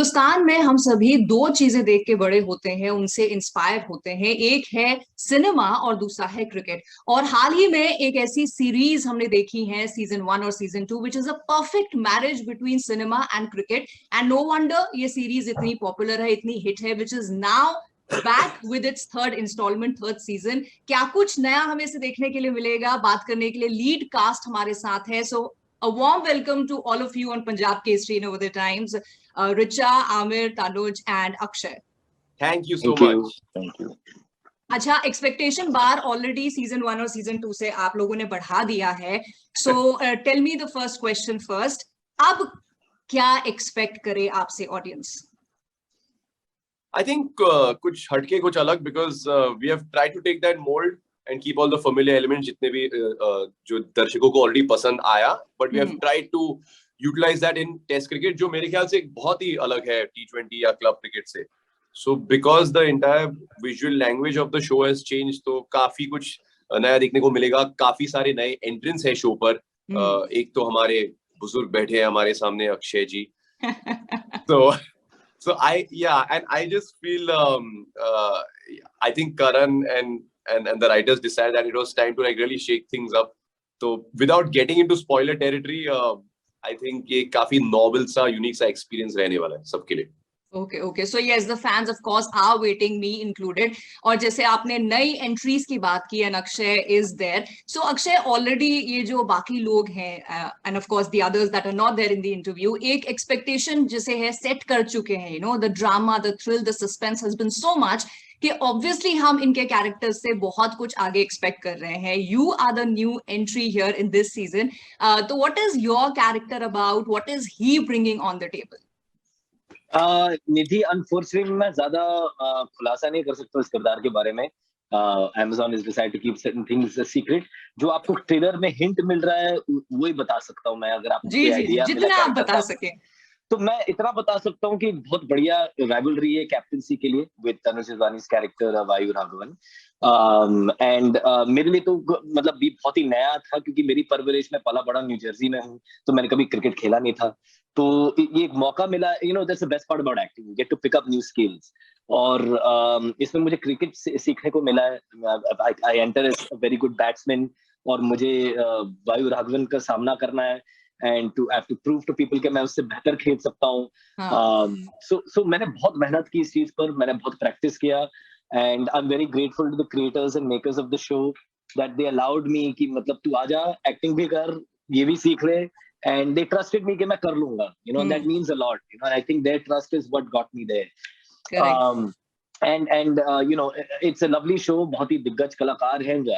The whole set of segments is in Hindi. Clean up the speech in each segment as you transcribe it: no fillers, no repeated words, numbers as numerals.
हिंदुस्तान में हम सभी दो चीजें देख के बड़े होते हैं, उनसे इंस्पायर होते हैं। एक है सिनेमा और दूसरा है क्रिकेट। और हाल ही में एक ऐसी सीरीज हमने देखी है, सीजन 1 और season 2, which is a perfect marriage between cinema and cricket. And no wonder ये सीरीज इतनी पॉपुलर है, इतनी हिट है, which is now back with its third instalment, third season. क्या कुछ नया हमें से देखने के लिए मिलेगा? बात करने के लिए लीड कास्ट हमारे साथ है। सो a warm welcome to all of you on Punjab Kesari and Over the Times. Richa, Amir, Tanuj, and Akshay. Thank you so much. Thank you. अच्छा, एक्सपेक्टेशन बार ऑलरेडी सीजन 1 और सीजन 2 से आप लोगों ने बढ़ा दिया है। So tell me the first question first. अब क्या एक्सपेक्ट करे आपसे ऑडियंस? I think कुछ हटके कुछ अलग, because we have tried to take that mold and keep all the familiar elements जितने भी जो दर्शकों को ऑलरेडी पसंद आया, but we have tried to utilize that in test cricket, जो मेरे ख्याल से एक बहुत ही अलग है T20 या क्लब क्रिकेट से. So because the entire visual language of the show has changed, तो काफी कुछ नया देखने को मिलेगा. काफी सारे नए एंट्रेंस है शो पर. एक तो हमारे बुजुर्ग बैठे हैं हमारे सामने, अक्षय जी. So I just feel I think Karan and the writers decided that it was time to like really shake things up. So without getting into spoiler territory, I think ये काफी novel सा, unique सा experience रहने वाला है सबके लिए. Okay. So yes, the fans of course are waiting, me included. और जैसे आपने नई एंट्रीज की बात की, and Akshay is there. So Akshay, already ये जो बाकी लोग हैं and of course the others that are not there in the interview, एक expectation जिसे है set कर चुके हैं. You know, the drama, the thrill, the suspense has been so much कि obviously हम इनके characters से बहुत कुछ आगे expect कर रहे हैं. You are the new entry here in this season. So what is your character about? What is he bringing on the table? Nidhi, unfortunately मैं ज्यादा खुलासा नहीं कर सकता इस किरदार के बारे में. Amazon has decided to keep certain things a secret. जो आपको ट्रेलर में हिंट मिल रहा है वो ही बता सकता हूँ मैं. अगर आपको कोई आइडिया जितना आप बता सके तो मैं इतना बता सकता हूँ कि बहुत बढ़िया राइवलरी है कैप्टनसी के लिए विद तनुज शिरवानी's कैरेक्टर वायु राघवन. एंड मेरे लिए तो मतलब भी बहुत ही नया था, क्योंकि मेरी परवरिश में पला बड़ा न्यू जर्सी में हूँ, तो मैंने कभी क्रिकेट खेला नहीं था. तो ये एक मौका मिला. You know, that's the best part about acting, you get to pick up new skills. और इसमें मुझे क्रिकेट सीखने को मिला है. I enter as a very good batsman, और मुझे वायु राघवन का सामना करना है and to have to prove to people कि मैं उससे बेहतर खेल सकता हूँ. So मैंने बहुत मेहनत की इस चीज पर, मैंने बहुत प्रैक्टिस किया, and I'm very grateful to the creators and makers of the show that they allowed me कि मतलब तू आजा, एक्टिंग भी कर, ये भी सीख ले, and they trusted me कि मैं कर लूंगा. You know, that means a lot. You know, and I think their trust is what got me there. Correct. And you know, it's a lovely show. बहुत ही दिग्गज कलाकार हैं, जो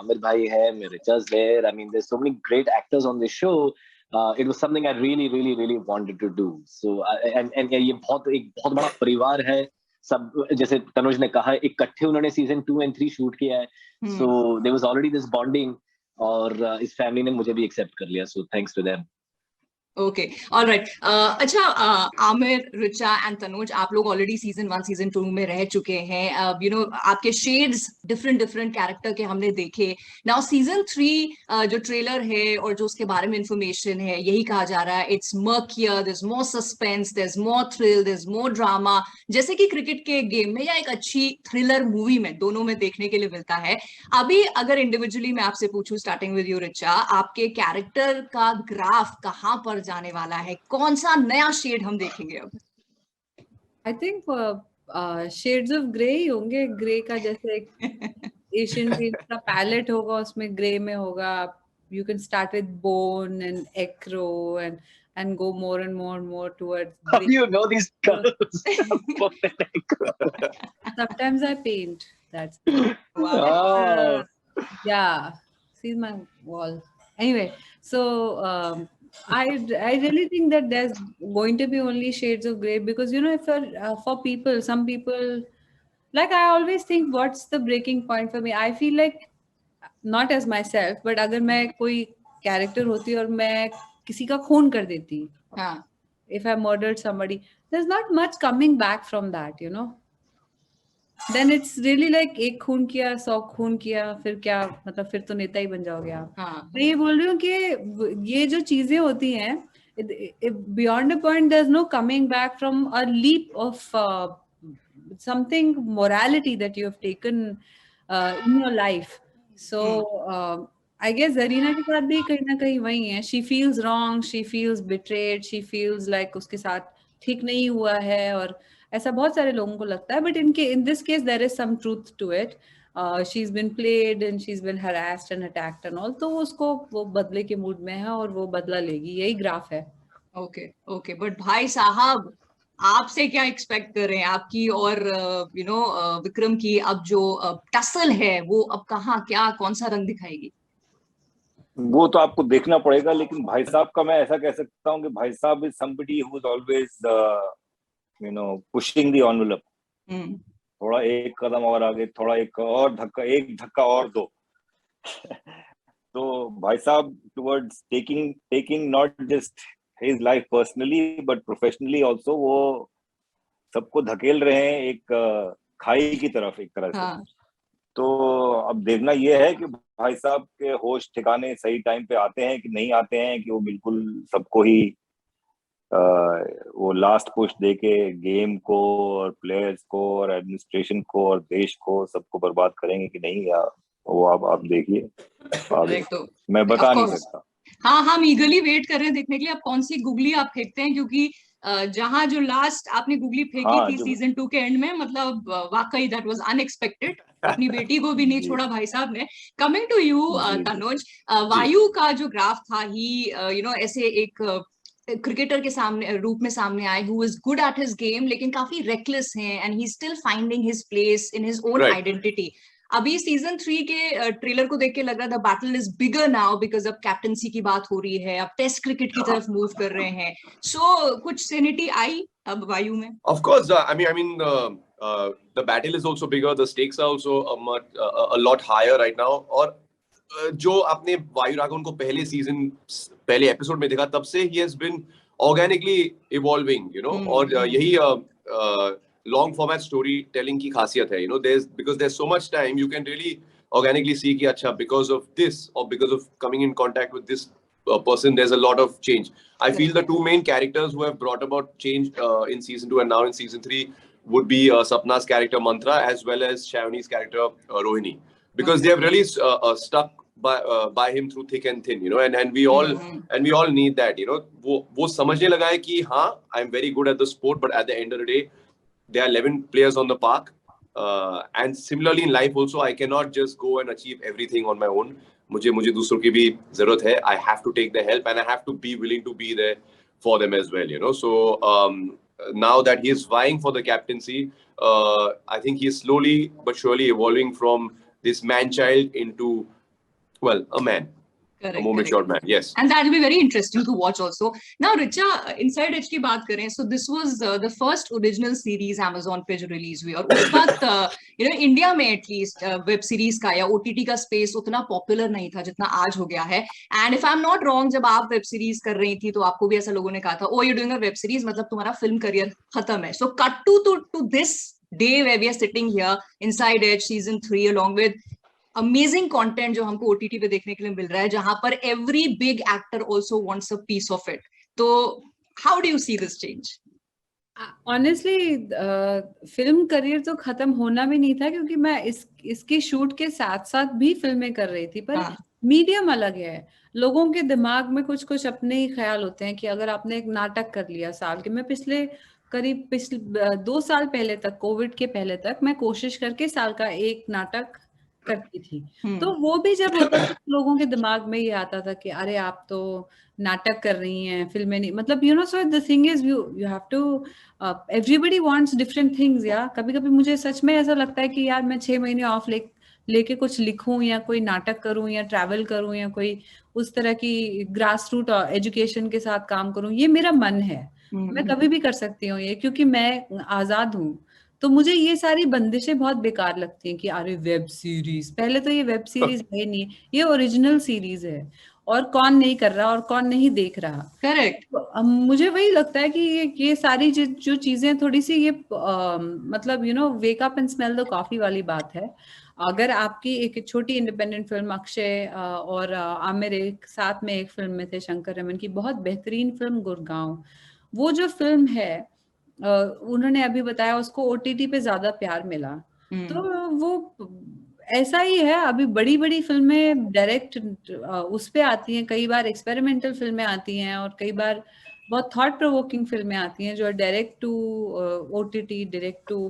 आमिर भाई है, Richa's there. I mean, there's so many great actors on this show. It was something I really wanted to do. So and ये एक बहुत बड़ा परिवार है. सब जैसे तनुज ने कहा, इकट्ठे उन्होंने सीजन 2 and 3 शूट किया है. So there was already this bonding, और इस फैमिली ने मुझे भी एक्सेप्ट कर लिया. So thanks to them. Okay, alright. अच्छा, आमिर, रिचा एंड तनुज, आप लोग ऑलरेडी सीजन 1 सीजन 2 में रह चुके हैं. यू नो, आपके शेड्स डिफरेंट कैरेक्टर के हमने देखे. नाउ सीजन 3 जो ट्रेलर है और जो उसके बारे में इंफॉर्मेशन है, यही कहा जा रहा है, it's murkier, there is more suspense, there is more thrill, there is more drama, जैसे कि क्रिकेट के गेम में या एक अच्छी थ्रिलर मूवी में, दोनों में देखने के लिए मिलता है. अभी अगर इंडिविजुअली मैं आपसे पूछूं, स्टार्टिंग विद यू रिचा, आपके कैरेक्टर का ग्राफ कहाँ पर जाने वाला है? कौन सा नया शेड हम देखेंगे अब? I think shades of grey ही होंगे. ग्रे का जैसे एशियन पेंट का पैलेट होगा, उसमें ग्रे में होगा. You can start with bone and Acro and go more and more towards how do you know these colors? Sometimes I paint. That's wow. Yeah, see my wall. Anyway, so I really think that there's going to be only shades of gray, because you know, if for people, some people, like, I always think what's the breaking point for me. I feel like, not as myself, but अगर मैं कोई character होती और मैं किसी का खून कर देती, if I murdered somebody, there's not much coming back from that, you know. Then it's really like एक खून किया, 100 खून किया, फिर क्या मतलब, फिर तो नेता ही बन जाओगे आप. मैं ये बोल रही हूँ कि ये जो चीजें होती हैं, beyond a point, there's no coming back from a leap of something morality that you have taken in your life. So I guess Zarina के साथ भी कहीं ना कहीं वही है. She feels wrong, she feels betrayed, she feels like उसके साथ ठीक नहीं हुआ है, और ऐसा बहुत सारे लोगों को लगता है. But in this case there is some truth to it. She's been played and she's been harassed and attacked and all. तो उसको वो बदले के मूड में है और वो बदला लेगी, यही ग्राफ है. ओके ओके, बट भाई साहब आपसे क्या एक्सपेक्ट कर रहे हैं आपकी और विक्रम की अब जो टसल है वो अब कहाँ क्या कौन सा रंग दिखाएगी? वो तो आपको देखना पड़ेगा, लेकिन भाई साहब का मैं ऐसा कह सकता हूँ कि भाई साहब is somebody who is always pushing the envelope. थोड़ा एक कदम और आगे, थोड़ा एक धक्का और दो. तो भाई साहब towards taking not just his life personally but professionally also, वो सबको धकेल रहे हैं एक खाई की तरफ एक तरह से. हाँ. तो अब देखना ये है कि भाई साहब के होश ठिकाने सही टाइम पे आते हैं कि नहीं आते हैं, कि वो बिल्कुल सबको ही वो लास्ट पुश देके गेम को और प्लेयर्स को और एडमिनिस्ट्रेशन को और देश को सबको बर्बाद करेंगे कि नहीं, या वो आप देखिए. तो मैं बता नहीं सकता. हाँ, हम ईगरली वेट कर रहे हैं देखने के लिए अब कौन सी गुगली आप फेंकते हैं, क्योंकि जहां जो लास्ट आपने गुगली फेंकी थी सीजन 2 के एंड में, मतलब वाकई दैट वाज अनएक्सपेक्टेड. अपनी बेटी को भी नहीं छोड़ा भाई साहब ने. कमिंग टू यू तनुज, वायु का जो ग्राफ था ही ऐसे एक क्रिकेटर के सामने रूप में सामने आए who is good at his game लेकिन काफी रेकलेस हैं and he still finding his place in his own identity. अभी सीजन 3 के ट्रेलर को देख के लग रहा था battle is bigger now because अब कैप्टनसी की बात हो रही है, अब टेस्ट क्रिकेट की तरफ मूव कर रहे हैं. सो कुछ सेनिटी आई अब वायु में? Of course, I mean the battle is also bigger, the stakes are also a lot higher right now. और जो आपने वायु राघवन को पहले एपिसोड में देखा, तब से he has been organically evolving, और यही long format story telling की खासियत है. Because there's so much time, you can really organically see कि अच्छा because of this or because of coming in contact with this person, there's a lot of change. I feel the two main characters who have brought about change in season 2 and now in season 3 would be Sapna's character Mantra as well as Shavani's character Rohini, because they have really stuck by him through thick and thin, and we all need that, वो समझने लगा है कि हाँ, I'm very good at the sport, but at the end of the day there are 11 players on the park, and similarly in life also I cannot just go and achieve everything on my own. मुझे दूसरों की भी जरूरत है. I have to take the help and I have to be willing to be there for them as well, so now that he is vying for the captaincy, I think he is slowly but surely evolving from this man-child into, well, a man. Correct, a more matured man, yes. And that will be very interesting to watch also. Now, Richa, Inside Edge की बात करें, so this was the first original series Amazon पे जो release हुई, और उस वक्त इंडिया में at least web series का या OTT का space उतना popular नहीं था जितना आज हो गया है. And if I'm not wrong, जब आप web series कर रही थी तो आपको भी ऐसा लोगों ने कहा था, oh, you're doing a web series, मतलब तुम्हारा film career खत्म है. So cut to this day where we are sitting here, Inside Edge season 3 along with amazing content जो हमको ओटीटी पे देखने के लिए मिल रहा है, जहां पर every big actor also wants a piece of it. तो how do you see this change? Honestly film career तो खत्म होना भी नहीं था, क्योंकि मैं इसके शूट के साथ साथ भी फिल्में कर रही थी, पर मीडियम अलग है. लोगों के दिमाग में कुछ कुछ अपने ही ख्याल होते हैं कि अगर आपने एक नाटक कर लिया साल के, मैं पिछले 2 साल पहले तक, कोविड के पहले तक, मैं कोशिश करके साल का एक नाटक करती थी. तो वो भी जब होता था लोगों के दिमाग में ये आता था कि अरे आप तो नाटक कर रही हैं, फिल्में नहीं, मतलब so the thing is you have to, everybody wants different things. या कभी कभी मुझे सच में ऐसा लगता है कि यार मैं 6 महीने ऑफ लेके कुछ लिखूं या कोई नाटक करूं या ट्रैवल करूं या कोई उस तरह की ग्रास रूट एजुकेशन के साथ काम करूं. ये मेरा मन है, मैं कभी भी कर सकती हूँ ये, क्योंकि मैं आजाद हूँ. तो मुझे ये सारी बंदिशें बहुत बेकार लगती हैं कि अरे वेब सीरीज, पहले तो ये वेब सीरीज है नहीं, ये ओरिजिनल सीरीज है, और कौन नहीं कर रहा और कौन नहीं देख रहा. करेक्ट. तो मुझे वही लगता है कि ये सारी जो चीजें थोड़ी सी ये मतलब wake up and smell the coffee वाली बात है. अगर आपकी एक छोटी इंडिपेंडेंट फिल्म अक्षय और आमिर एक साथ में एक फिल्म में थे, शंकर रमन की बहुत बेहतरीन फिल्म गुड़गांव, वो जो फिल्म है उन्होंने अभी बताया उसको ओटीटी पे ज्यादा प्यार मिला। तो वो ऐसा ही है, अभी बड़ी बड़ी फिल्में डायरेक्ट उस पे आती हैं, कई बार एक्सपेरिमेंटल फिल्में आती हैं और कई बार बहुत थॉट प्रोवोकिंग फिल्में आती हैं जो direct to OTT, direct to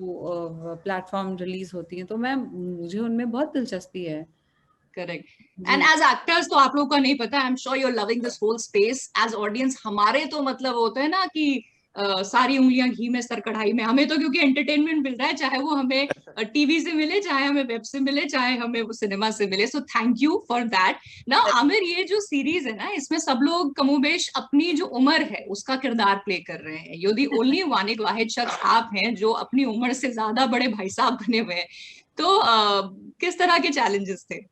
platform release होती हैं। तो मुझे उनमें बहुत दिलचस्पी है। करेक्ट। एंड एज एक्टर्स तो आप लोगों का नहीं पता, I am sure you are loving this whole space. As audience हमारे तो मतलब होता है ना कि सारी उंगलियां घी में सर कढ़ाई में, हमें तो क्योंकि एंटरटेनमेंट मिल रहा है, चाहे वो हमें टीवी से मिले, चाहे हमें वेब से मिले, चाहे हमें वो सिनेमा से मिले। So thank you for that. ना आमिर, ये जो सीरीज है ना, इसमें सब लोग कमोबेश अपनी जो उम्र है उसका किरदार प्ले कर रहे हैं। यू दी ओनली वन, एक वाहिद शख्स आप हैं जो अपनी उम्र से ज्यादा बड़े भाई साहब बने हुए हैं। तो किस तरह के चैलेंजेस थे?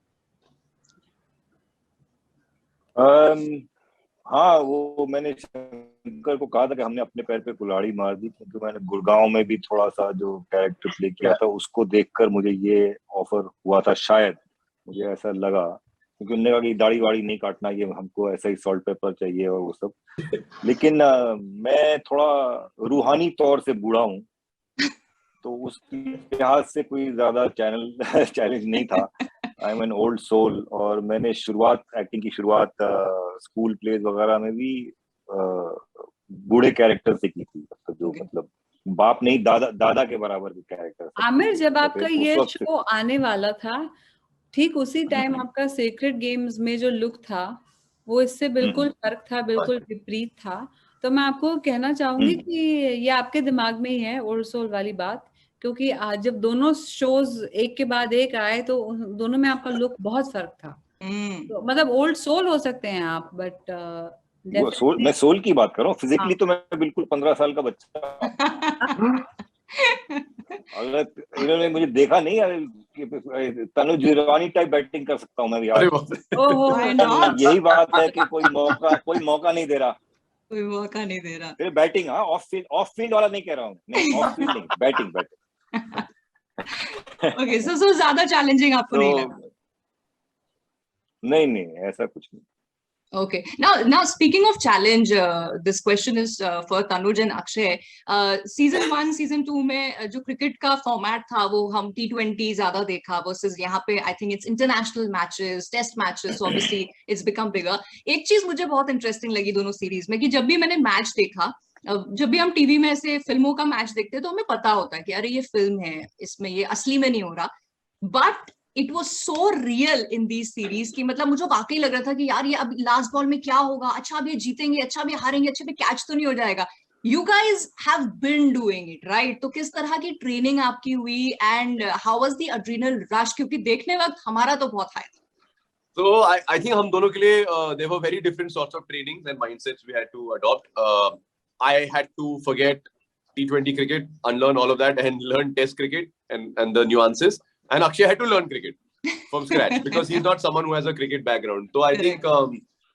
हाँ, वो मैंने शंकर को कहा था कि हमने अपने पैर पे कुल्हाड़ी मार दी, क्योंकि मैंने गुड़गांव में भी थोड़ा सा जो कैरेक्टर प्ले किया था उसको देखकर मुझे ये ऑफर हुआ था, शायद मुझे ऐसा लगा, क्योंकि उन्होंने कहा कि दाढ़ी वाड़ी नहीं काटना, ये हमको ऐसा ही सॉल्ट पेपर चाहिए और वो सब। लेकिन मैं थोड़ा रूहानी तौर से बूढ़ा हूँ, तो उस लिहाज से कोई ज्यादा चैलेंज नहीं था। I am an old soul, और मैंने एक्टिंग की शुरुआत स्कूल प्लेज वगैरह में भी बूढ़े कैरेक्टर से की थी, तो जो मतलब बाप नहीं दादा के बराबर के कैरेक्टर। आमिर, जब आपका ये शो आने वाला था, ठीक उसी टाइम आपका सीक्रेट गेम्स में जो लुक था वो इससे बिल्कुल फर्क था, बिल्कुल विपरीत था। तो मैं आपको कहना चाहूंगी कि ये आपके दिमाग में ही है ओल्ड सोल वाली बात, क्योंकि आज जब दोनों शोज एक के बाद एक आए तो दोनों में आपका लुक बहुत फर्क था। तो मतलब ओल्ड सोल हो सकते हैं आप, बट मैं सोल की बात कर रहा हूँ, फिजिकली तो मैं बिल्कुल 15 साल का बच्चा। अगर इन्होंने मुझे देखा नहीं, तनुज जिरवानी टाइप बैटिंग कर सकता हूँ मैं यार। यही बात है कि कोई मौका नहीं दे रहा, कोई मौका नहीं दे रहा। फिर बैटिंग, हाँ, ऑफ फील्ड वाला नहीं कह रहा हूँ, नहीं, ऑफ फील्ड नहीं, बैटिंग। ओके, सो ज्यादा चैलेंजिंग आपको नहीं लगा? नहीं, ऐसा कुछ नहीं। Okay. Now speaking of challenge, this question is for Tanuj and Akshay. Season 1, Season 2 में जो क्रिकेट का फॉर्मेट था वो हम T20 ज्यादा देखा, versus यहाँ पे I think it's international matches, test matches, so obviously it's become bigger. एक चीज मुझे बहुत इंटरेस्टिंग लगी दोनों सीरीज में, कि जब भी मैंने मैच देखा, जब भी हम टीवी में ऐसे फिल्मों का मैच देखते हैं तो हमें पता होता है कि अरे ये फिल्म है, इसमें ये असली में नहीं हो रहा, but it was so real in the series की मतलब मुझे वाकई लग रहा था कि यार ये अब लास्ट बॉल में क्या होगा, अच्छा अब ये जीतेंगे, अच्छा अब ये हारेंगे, अच्छा भी कैच तो नहीं हो जाएगा। You guys have been doing it right, तो किस तरह की ट्रेनिंग आपकी हुई and how was the adrenal rush, क्योंकि देखने वक्त हमारा तो बहुत हाई था। So I think हम दोनों के लिए there were very different sorts of trainings and mindsets we had to adopt. I had to forget T20 cricket, unlearn all of that and learn Test cricket and the nuances. And Akshay had to learn cricket from scratch because he's not someone who has a cricket background. So I think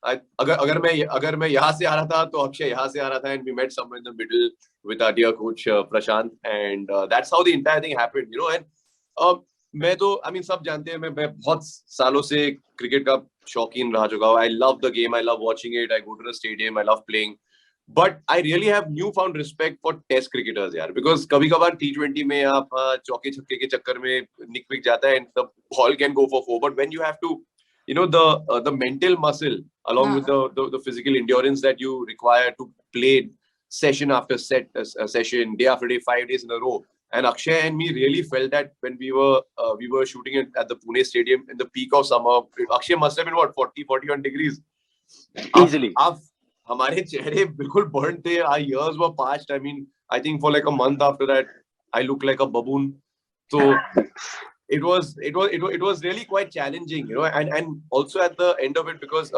अगर मैं यहाँ से आ रहा था तो अक्षय यहाँ से आ रहा था, and we met somewhere in the middle with our dear coach Prashant, and that's how the entire thing happened, you know. And मैं तो सब जानते हैं मैं बहुत सालों से क्रिकेट का शौकीन रह चुका हूँ. I love the game, I love watching it, I go to the stadium, I love playing. But I really have newfound respect for test cricketers यार, because कभी-कभार T20 में आप चौके छक्के के चक्कर में निक विक जाता है and the ball can go for 4, but when you have to, you know, the mental muscle along with the physical endurance that you require to play session after session, day after day, 5 days in a row. And Akshay and me really felt that when we were shooting at the Pune Stadium in the peak of summer. Akshay must have been what, 40-41 degrees easily. हमारे चेहरे बिल्कुल burnt थे. Our ears were parched. I think for like a month after that, I looked like a baboon. So it was really quite challenging, you know. And also at the end of it, because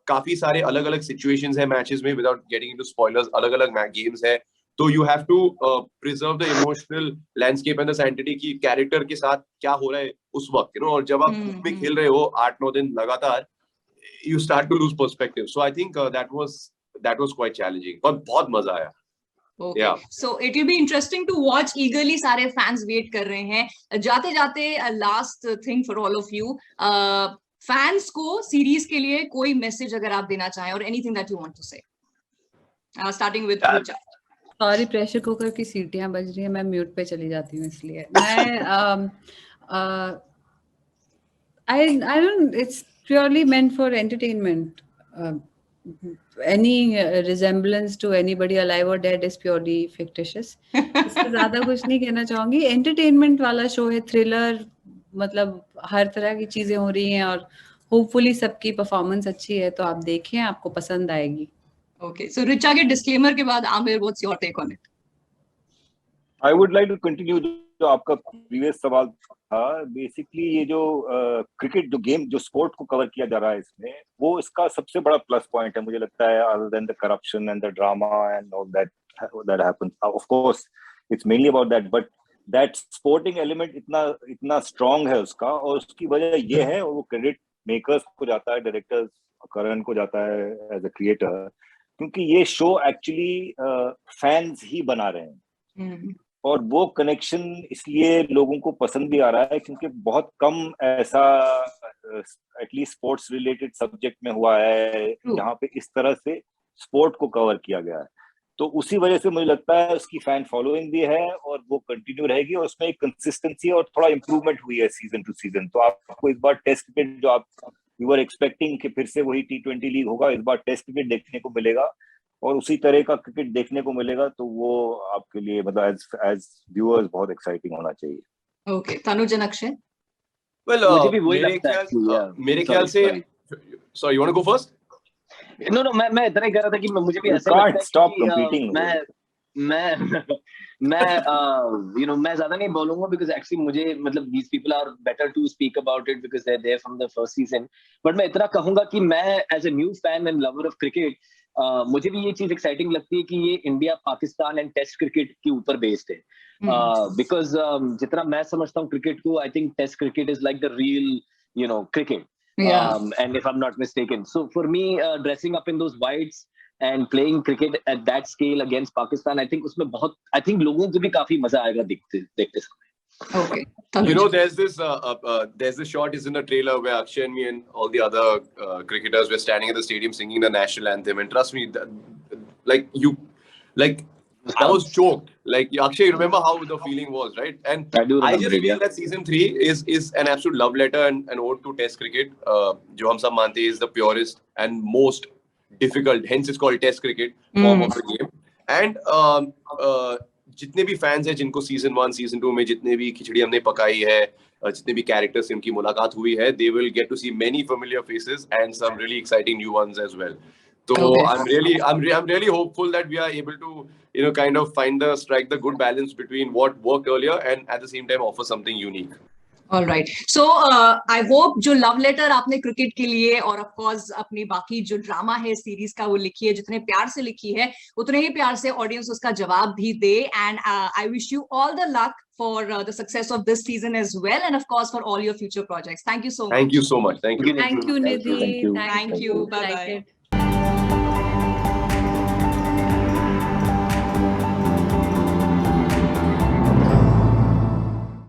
काफी सारे अलग-अलग situations है matches में, without getting into spoilers, अलग-अलग games है. So you have to preserve the emotional landscape and the sanctity की character के साथ क्या हो रहा है उस वक्त, you know. और जब आप धूप में खेल रहे हो 8-9 दिन लगातार, you start to lose perspective. So I think that was quite challenging. पर बहुत मजा आया. Okay. Yeah. So it will be interesting to watch eagerly. सारे fans wait कर रहे हैं. जाते जाते last thing for all of you. Fans को series के लिए कोई message अगर आप देना चाहें or anything that you want to say. Starting with Richa. Sorry, pressure cooker की सीटियां बज रही है, मैं म्यूट पे चली जाती हूँ इसलिए. मैं I don't. It's purely meant for entertainment. Any resemblance to anybody alive or dead is purely fictitious. इससे ज्यादा कुछ नहीं कहना चाहूंगी. Entertainment वाला शो है, thriller, मतलब हर तरह की चीजें हो रही हैं और होपफुली सबकी परफॉर्मेंस अच्छी है, तो आप देखें, आपको पसंद आएगी. Okay. So Richa के disclaimer के बाद Aamir, what's your take on it? I would like to continue जो आपका प्रीवियस सवाल था. बेसिकली ये जो क्रिकेट जो गेम जो स्पोर्ट को कवर किया जा रहा है इसमें, वो इसका सबसे बड़ा प्लस पॉइंट है मुझे लगता है. Other than the corruption and the drama and all that happens, of course it's mainly about that, but that sporting element इतना स्ट्रांग है उसका, और उसकी वजह ये है, और वो क्रेडिट मेकर्स को जाता है, डायरेक्टर्स करण को जाता है एज अ क्रिएटर, क्योंकि ये शो एक्चुअली फैंस ही बना रहे हैं. और वो कनेक्शन इसलिए लोगों को पसंद भी आ रहा है क्योंकि बहुत कम ऐसा एटलीस्ट स्पोर्ट्स रिलेटेड सब्जेक्ट में हुआ है जहाँ पे इस तरह से स्पोर्ट को कवर किया गया है. तो उसी वजह से मुझे लगता है उसकी फैन फॉलोइंग भी है और वो कंटिन्यू रहेगी, और उसमें एक कंसिस्टेंसी और थोड़ा इम्प्रूवमेंट हुई है सीजन टू सीजन. तो आपको इस बार टेस्ट क्रिकेट जो आप यू वर एक्सपेक्टिंग कि फिर से वही T20 लीग होगा, इस बार टेस्ट क्रिकेट देखने को मिलेगा और उसी तरह का क्रिकेट देखने को मिलेगा, तो वो आपके लिए मतलब एज व्यूअर्स बहुत एक्साइटिंग होना चाहिए. Okay. Tanuj and Akshay. Well, मुझे भी वही लगता है. मेरे ख्याल से, sorry, you want to go first? No, मैं इतना ही कह रहा था कि मुझे भी ऐसा can't लगता है stop कि competing. मैं ज्यादा नहीं बोलूंगा because actually मुझे मतलब these people are better to speak about it because they're there from the first season. But मैं इतना कहूंगा कि मैं as a new fan and lover of cricket, मुझे भी ये चीज एक्साइटिंग लगती है कि ये India Pakistan and test cricket के ऊपर बेस्ड है. बिकॉज जितना मैं समझता हूँ क्रिकेट को, I think test cricket is like the real cricket. And if I'm not mistaken, so for me, dressing up in those whites and playing cricket at that scale against Pakistan, I think उसमें बहुत, I think लोगों को भी काफी मजा आएगा देखते समय. Okay. You know, there's this shot is in the trailer where Akshay and me and all the other cricketers were standing at the stadium singing the national anthem, and trust me, I was choked. Like Akshay, you remember how the feeling was, right? And I just feel that season 3 is an absolute love letter and an ode to Test cricket. जो हम सब मानते हैं is the purest and most difficult, hence it's called Test cricket form of the game. And जितने भी फैंस हैं जिनको सीजन 1 सीजन 2 में जितने भी खिचड़ी हमने पकाई है, जितने भी कैरेक्टर्स से उनकी मुलाकात हुई है, they will get to see many familiar faces and some really exciting new ones as well. So I'm really hopeful that we are able to kind of strike the good balance between what worked earlier and at the same time offer something unique. All right. So I hope जो love letter आपने क्रिकेट के लिए और of course अपनी बाकी जो ड्रामा है सीरीज का वो लिखी है, जितने प्यार से लिखी है उतने ही प्यार से ऑडियंस उसका जवाब भी दे. And I wish you all the luck for the success of this season as well, and of course for all your future projects. Thank you so much. Thank you so much. Thank you. Thank you, Nidhi. Thank you. Bye bye.